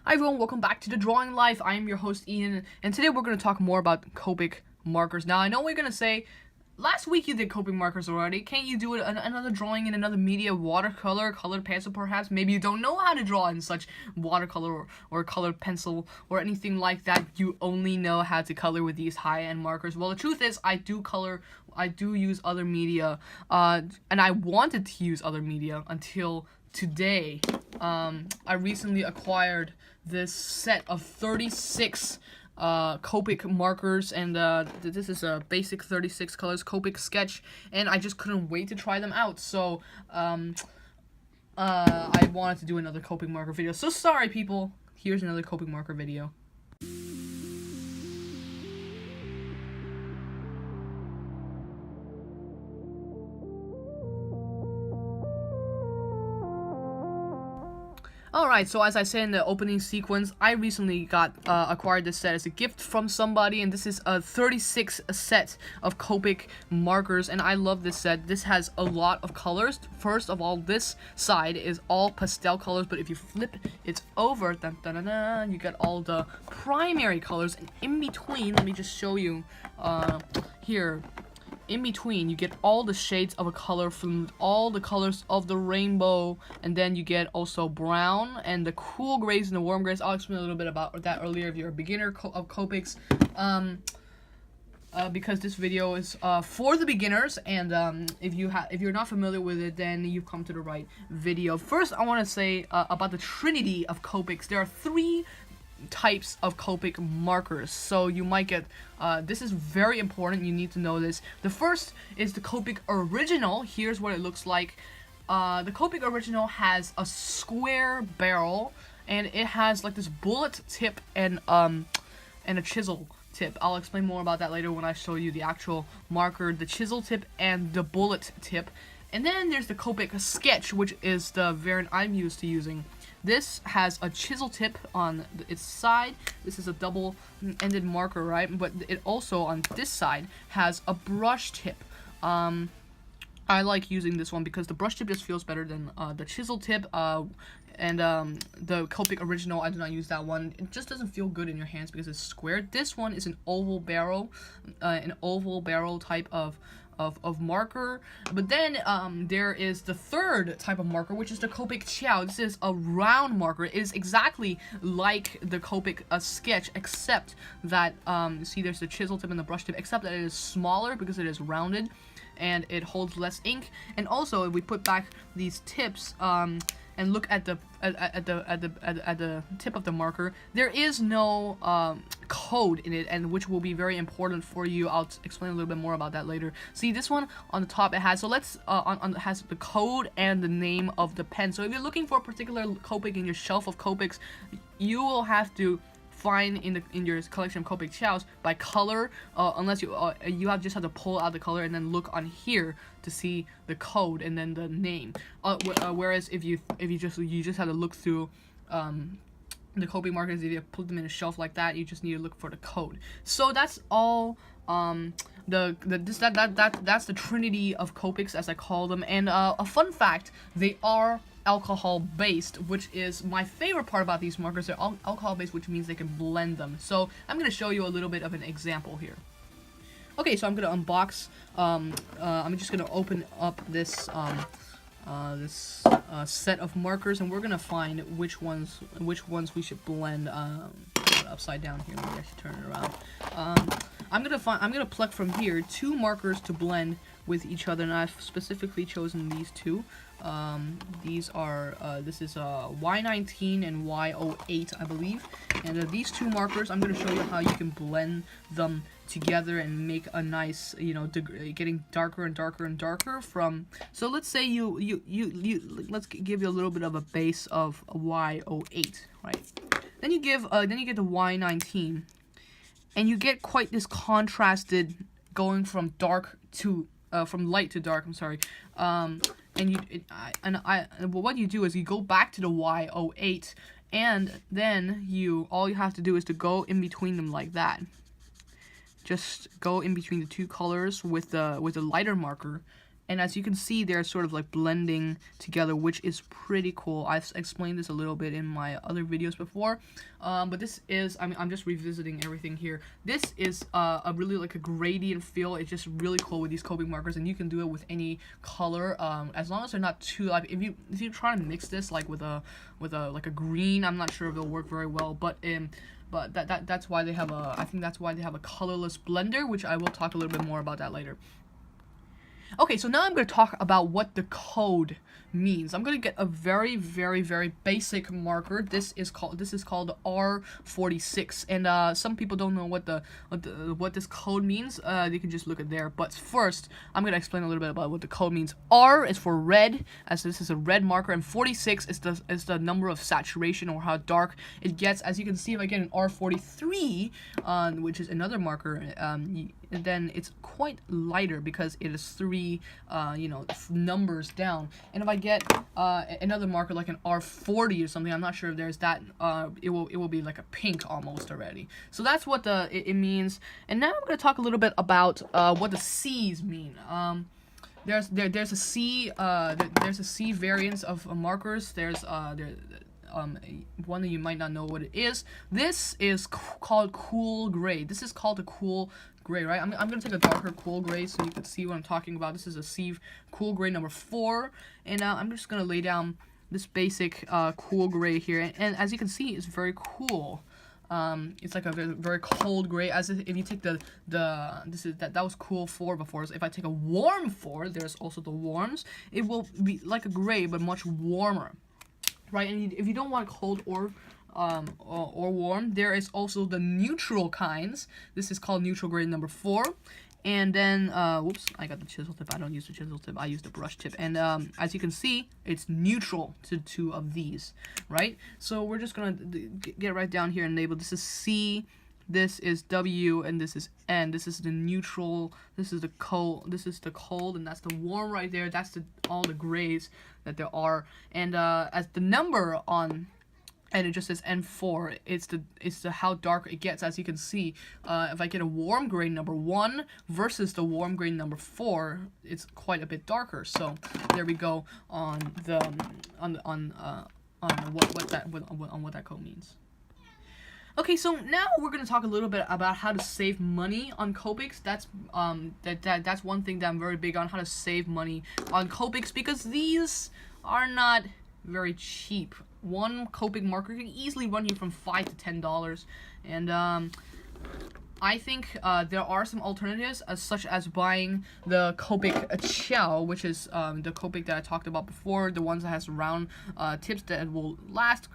Hi everyone, welcome back to The Drawing Life. I am your host Ian, and today we're going to talk more about Copic markers. Now, I know we're going to say, last week you did Copic markers already. Can't you do another drawing in another media, watercolor, colored pencil perhaps? Maybe you don't know how to draw in such watercolor or colored pencil or anything like that. You only know how to color with these high-end markers. Well, the truth is, I do use other media, and I wanted to use other media until today. I recently acquired this set of 36 Copic markers, and this is a basic 36 colors Copic sketch, and I just couldn't wait to try them out. So I wanted to do another Copic marker video. So sorry people, here's another Copic marker video. Alright, so as I said in the opening sequence, I recently acquired this set as a gift from somebody, and this is a 36 set of Copic markers, and I love this set. This has a lot of colors. First of all, this side is all pastel colors, but if you flip it over, you get all the primary colors, and in between, let me just show you here. In between, you get all the shades of a color from all the colors of the rainbow, and then you get also brown and the cool grays and the warm grays. I'll explain a little bit about that earlier if you're a beginner of Copics, because this video is for the beginners, and if you're not familiar with it, then you've come to the right video. First, I want to say about the trinity of Copics. There are three types of Copic markers, so you might get this is very important, you need to know this. The first is the Copic original. Here's what it looks like. The Copic original has a square barrel, and it has like this bullet tip and a chisel tip. I'll explain more about that later when I show you the actual marker, the chisel tip and the bullet tip. And then there's the Copic sketch, which is the variant I'm used to using. This has a chisel tip on its side. This is a double-ended marker, right? But it also, on this side, has a brush tip. I like using this one because the brush tip just feels better than the chisel tip. And the Copic original, I do not use that one. It just doesn't feel good in your hands because it's square. This one is an oval barrel type of marker. But then there is the third type of marker, which is the Copic Ciao. This is a round marker. It is exactly like the Copic sketch, except that see, there's the chisel tip and the brush tip, except that it is smaller because it is rounded and it holds less ink. And also, if we put back these tips and look at the tip of the marker, there is no code in it, and which will be very important for you. I'll explain a little bit more about that later. See, this one on the top, it has, so let's has the code and the name of the pen. So if you're looking for a particular Copic in your shelf of Copics, you will have to find in your collection of Copic Ciaos by color, unless you just have to pull out the color and then look on here to see the code and then the name. Whereas if you just have to look through the Copic markers, if you put them in a shelf like that, you just need to look for the code. So that's all. That's the trinity of Copics, as I call them. And a fun fact: they are alcohol based, which is my favorite part about these markers. They're all alcohol based, which means they can blend them. So I'm going to show you a little bit of an example here. Okay, so I'm going to unbox, I'm just going to open up this set of markers, and we're going to find which ones we should blend. Upside down here, let me actually turn it around. I'm gonna pluck from here two markers to blend with each other, and I've specifically chosen these two. These are this is Y19 and Y08, I believe, and these two markers, I'm gonna show you how you can blend them together and make a nice, getting darker and darker and darker from. So let's say let's give you a little bit of a base of a Y08, right? Then you get the Y19, and you get quite this contrasted, going from dark to from light to dark. I'm sorry. What you do is you go back to the Y08, and then all you have to do is to go in between them like that. Just go in between the two colors with the lighter marker, And as you can see, they're sort of like blending together, which is pretty cool. I've explained this a little bit in my other videos before, but this is, I'm just revisiting everything here. This is a really like a gradient feel. It's just really cool with these Copic markers, and you can do it with any color, as long as they're not too like, if you try to mix this like with a like a green, I'm not sure if it'll work very well, but that's why they have a, I think that's why they have a colorless blender, which I will talk a little bit more about that later. Okay, so now I'm going to talk about what the code means. I'm going to get a very basic marker. This is called R46, and some people don't know what this code means. You can just look at there. But first, I'm going to explain a little bit about what the code means. R is for red, as this is a red marker, and 46 is the number of saturation, or how dark it gets. As you can see, if I get an R43, which is another marker, then it's quite lighter because it is 3 numbers down. And if I get another marker like an R40 or something, I'm not sure if there's that, it will be like a pink almost already. So that's what it means. And now I'm going to talk a little bit about what the C's mean. There's a C variance of markers. There's one that you might not know what it is. This is called cool gray. This is called a cool gray, right? I'm gonna take a darker cool gray so you can see what I'm talking about. This is a C cool gray number 4, and I'm just gonna lay down this basic cool gray here, and as you can see, it's very cool. It's like a very cold gray, as if you take that was cool 4 before. So if I take a warm 4, there's also the warms. It will be like a gray but much warmer, right? And if you don't want cold or warm, there is also the neutral kinds. This is called neutral gray number 4. And then, whoops, I got the chisel tip. I don't use the chisel tip. I use the brush tip. And as you can see, it's neutral to 2 of these, right? So we're just gonna get right down here and label. This is C, this is W, and this is N. This is the neutral. This is the cold. This is the cold, and that's the warm right there. That's all the grays that there are. And as the number on, and it just says N4, it's the how dark it gets. As you can see, if I get a warm gray number 1 versus the warm gray number 4, it's quite a bit darker. So there we go on what that code means. Okay, so now we're gonna talk a little bit about how to save money on Copics. That's that's one thing that I'm very big on, how to save money on Copics, because these are not very cheap. One Copic marker can easily run you from $5 to $10, and I think there are some alternatives, such as buying the Copic Ciao, which is the Copic that I talked about before, the ones that has round tips that will last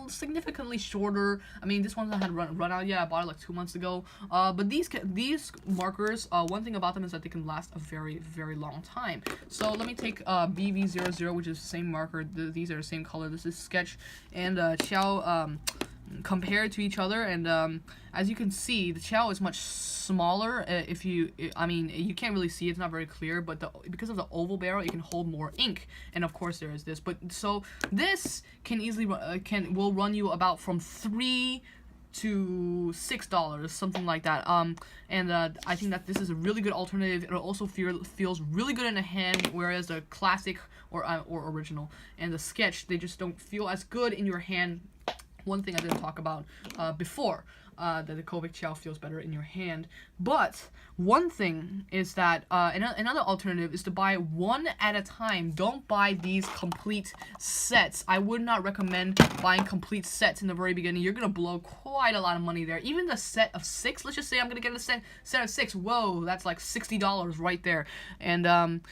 significantly shorter. I mean, this one that had run out, yeah, I bought it like 2 months ago. But these markers, one thing about them is that they can last a very long time. So let me take BV00, which is the same marker. These are the same color. This is Sketch and Ciao. Compared to each other, and as you can see, the Ciao is much smaller. I mean, you can't really see, it's not very clear, but because of the oval barrel, it can hold more ink, and of course there is this. But so this can easily will run you about from $3 to $6, something like that. And I think that this is a really good alternative. It also feels really good in the hand, whereas the classic or original and the Sketch, they just don't feel as good in your hand. One thing I didn't talk about before, that the Copic Ciao feels better in your hand. But one thing is that another alternative is to buy one at a time. Don't buy these complete sets. I would not recommend buying complete sets in the very beginning. You're gonna blow quite a lot of money there. Even the set of 6, let's just say I'm gonna get a set of 6. Whoa, that's like $60 right there. And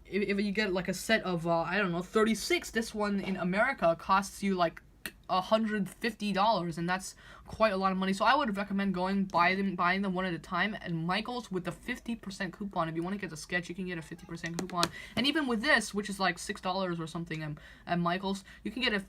if you get like a set of I don't know, 36, this one in America costs you like $150, and that's quite a lot of money. So I would recommend buying them one at a time. And Michael's with the 50% coupon, if you want to get the Sketch, you can get a 50% coupon. And even with this, which is like $6 or something at Michael's, you can get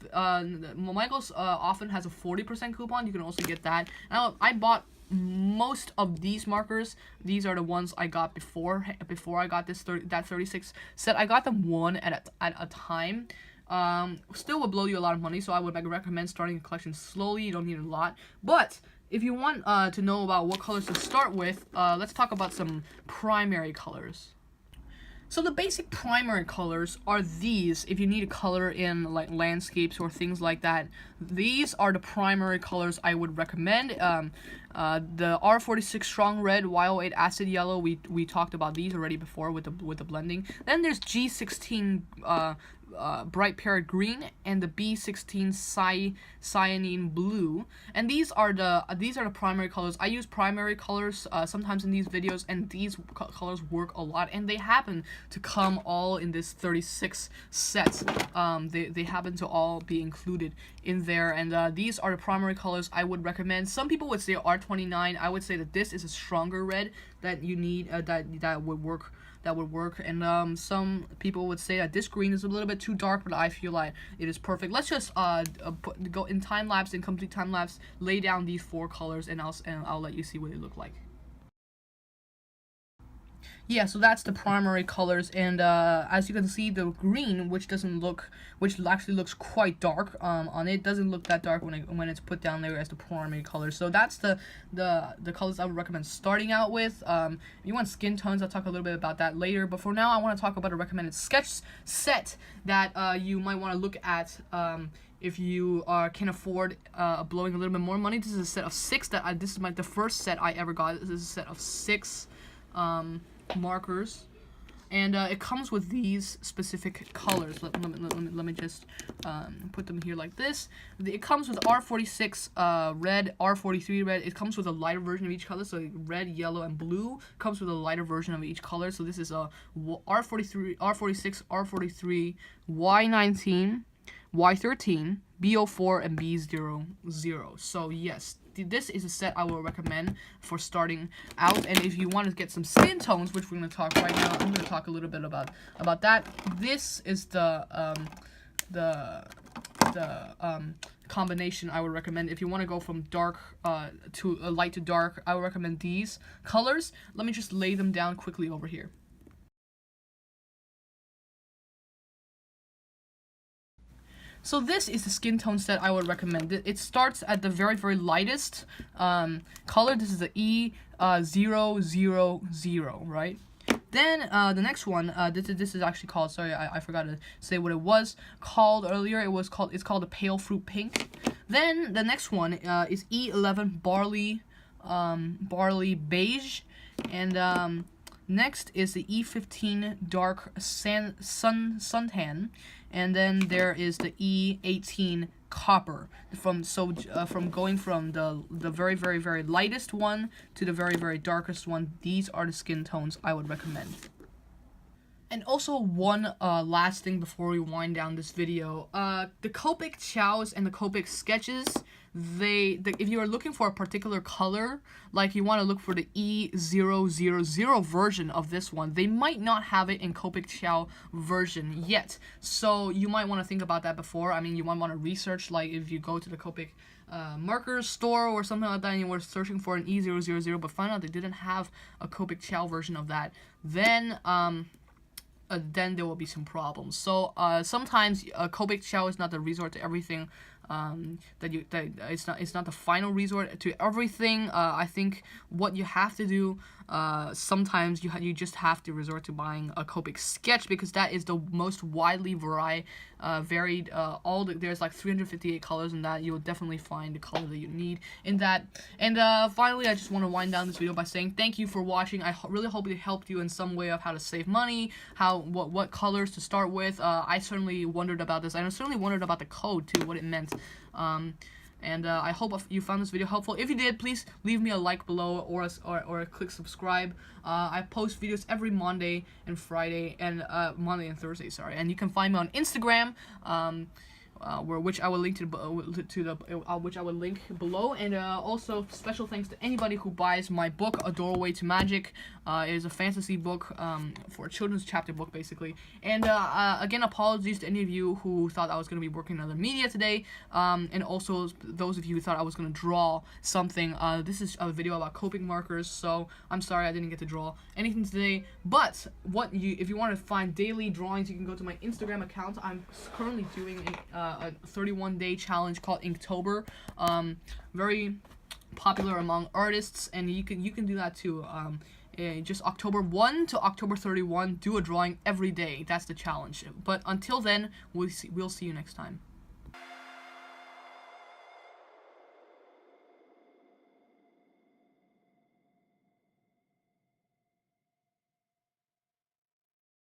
Michael's often has a 40% coupon. You can also get that. Now, I bought most of these markers. These are the ones I got before I got that 36 set. I got them one at a time. Still will blow you a lot of money, so I would recommend starting a collection slowly. You don't need a lot. But if you want to know about what colors to start with, let's talk about some primary colors. So the basic primary colors are these. If you need a color in like landscapes or things like that, these are the primary colors I would recommend. The R46 strong red, Y08 acid yellow. We talked about these already before with the blending. Then there's G16 bright parrot green and the B16 cyanine blue, and these are the primary colors. I use primary colors sometimes in these videos, and these colors work a lot, and they happen to come all in this 36 sets. They happen to all be included in there, and these are the primary colors I would recommend. Some people would say R29. I would say that this is a stronger red that you need, that would work. And some people would say that this green is a little bit too dark, but I feel like it is perfect. Let's just go in time lapse, in complete time lapse, lay down these 4 colors, and I'll let you see what they look like. Yeah, so that's the primary colors, and as you can see, the green, which actually looks quite dark on it, doesn't look that dark when it's put down there as the primary color. So that's the colors I would recommend starting out with. If you want skin tones, I'll talk a little bit about that later. But for now, I want to talk about a recommended sketch set that you might want to look at. If you can afford blowing a little bit more money. This is a set of 6 this is the first set I ever got. This is a set of 6 markers, and it comes with these specific colors. Let me just put them here like this. It comes with R46 red, R43 red. It comes with a lighter version of each color, so red, yellow, and blue comes with a lighter version of each color. So this is a R43, R46, R43, Y19, Y13, B04, and B00. So yes, this is a set I will recommend for starting out. And if you want to get some skin tones, which we're going to talk right now, I'm going to talk a little bit about that. This is the combination I would recommend. If you want to go from dark to light to dark, I would recommend these colors. Let me just lay them down quickly over here. So this is the skin tone set I would recommend. It starts at the very, very lightest color. This is the E000, right? Then the next one, this is actually called, sorry, I forgot to say what it was called earlier. It's called the pale fruit pink. Then the next one is E11 barley beige, and next is the E15 dark suntan, and then there is the E18 copper. From going from the very, very, very lightest one to the very, very darkest one, these are the skin tones I would recommend. And also one last thing before we wind down this video, the Copic Ciaos and the Copic sketches, if you are looking for a particular color, like you want to look for the E000 version of this one, they might not have it in Copic Ciao version yet. So you might want to think about that before. I mean, you might want to research, like if you go to the Copic markers store or something like that and you were searching for an E000 but find out they didn't have a Copic Ciao version of that, then there will be some problems. So sometimes Copic Ciao is not the resort to everything. It's not the final resort to everything. I think what you have to do, sometimes you just have to resort to buying a Copic sketch, because that is the most widely varied. There's like 358 colors in that. You will definitely find the color that you need in that. And finally, I just want to wind down this video by saying thank you for watching. I really hope it helped you in some way of how to save money, what colors to start with. I certainly wondered about this. I certainly wondered about the code too, what it meant. I hope you found this video helpful. If you did, please leave me a like below or click subscribe. I post videos every Monday and Friday, and Monday and Thursday, sorry. And you can find me on Instagram, which I will link which I will link below. And also special thanks to anybody who buys my book, A Doorway to Magic. It is a fantasy book, for a children's chapter book, basically. And again, apologies to any of you who thought I was going to be working in other media today, and also those of you who thought I was going to draw something. This is a video about Copic markers, so I'm sorry I didn't get to draw anything today. But if you want to find daily drawings, you can go to my Instagram account. I'm currently doing a 31-day challenge called Inktober, very popular among artists, and you can do that too. just October 1 to October 31, do a drawing every day. That's the challenge. But until then, we'll see you next time.